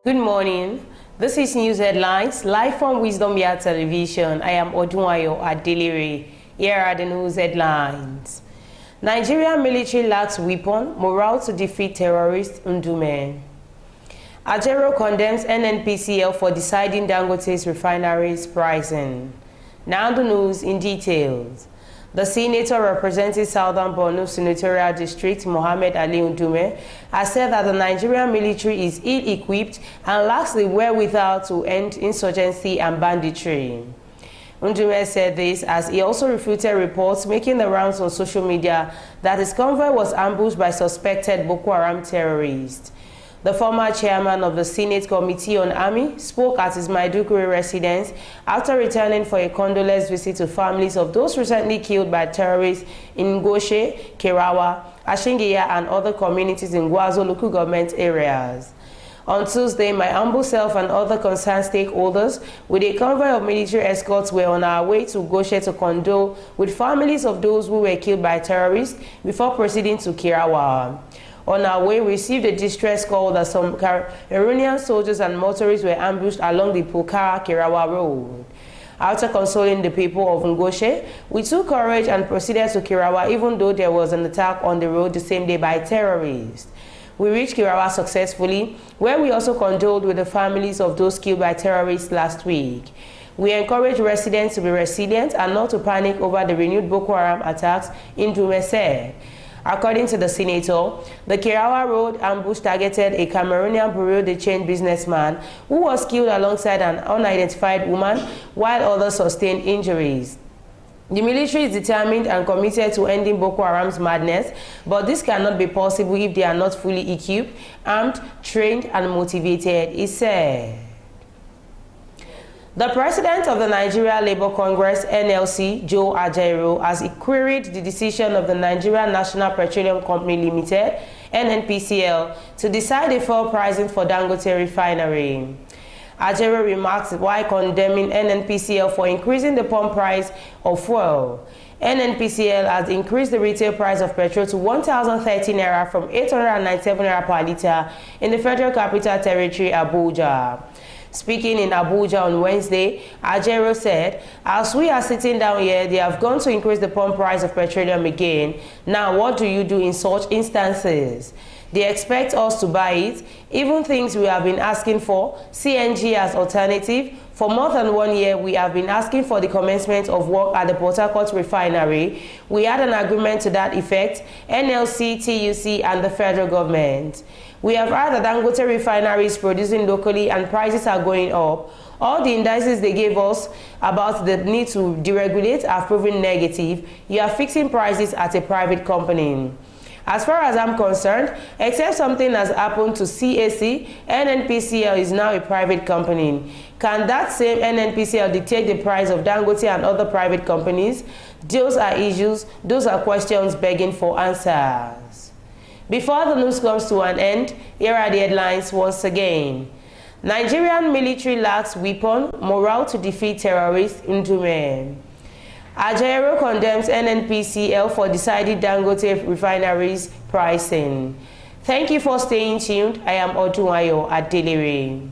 Good morning. This is News Headlines, live from Wisdom Yard Television. I am Odunayo Adelere. Here are the news headlines. Nigerian military lacks weapon, morale to defeat terrorists, Ndume. Ajero condemns NNPCL for deciding Dangote's refineries pricing. Now the news in details. The senator representing Southern Borno Senatorial District, Mohammed Ali Ndume, has said that the Nigerian military is ill-equipped and lacks the wherewithal to end insurgency and banditry. Ndume said this as he also refuted reports making the rounds on social media that his convoy was ambushed by suspected Boko Haram terrorists. The former chairman of the Senate Committee on Army spoke at his Maiduguri residence after returning for a condolence visit to families of those recently killed by terrorists in Ngoshe, Kerawa, Ashingiya and other communities in Gwazo local government areas. On Tuesday, my humble self and other concerned stakeholders with a convoy of military escorts were on our way to Ngoshe to condole with families of those who were killed by terrorists before proceeding to Kerawa. On our way, we received a distress call that some Cameroonian soldiers and motorists were ambushed along the Pukara-Kerawa road. After consoling the people of Ngoshe, we took courage and proceeded to Kerawa even though there was an attack on the road the same day by terrorists. We reached Kerawa successfully, where we also condoled with the families of those killed by terrorists last week. We encourage residents to be resilient and not to panic over the renewed Boko Haram attacks, Ndume said. According to the senator, the Kerawa Road ambush targeted a Cameroonian Bureau de Change businessman who was killed alongside an unidentified woman, while others sustained injuries. The military is determined and committed to ending Boko Haram's madness, but this cannot be possible if they are not fully equipped, armed, trained, and motivated, he said. The president of the Nigeria Labour Congress, NLC, Joe Ajaero, has queried the decision of the Nigerian National Petroleum Company Limited, NNPCL, to decide the fuel pricing for Dangote refinery. Ajaero remarked while condemning NNPCL for increasing the pump price of fuel. NNPCL has increased the retail price of petrol to 1,013 naira from 897 naira per litre in the Federal Capital Territory, Abuja. Speaking in Abuja on Wednesday, Ajaero said, as we are sitting down here, they have gone to increase the pump price of petroleum again. Now, what do you do in such instances? They expect us to buy it, even things we have been asking for, CNG as alternative. For more than 1 year, we have been asking for the commencement of work at the Port Harcourt refinery. We had an agreement to that effect, NLC, TUC, and the federal government. We have heard that Dangote refinery is producing locally and prices are going up. All the indices they gave us about the need to deregulate have proven negative. You are fixing prices at a private company. As far as I'm concerned, except something has happened to CAC, NNPCL is now a private company. Can that same NNPCL dictate the price of Dangote and other private companies? Those are issues, those are questions begging for answers. Before the news comes to an end, here are the headlines once again. Nigerian military lacks weapon, morale to defeat terrorists, Ndume. Ajaero condemns NNPCL for deciding Dangote refineries pricing. Thank you for staying tuned. I am Odunayo Adelere.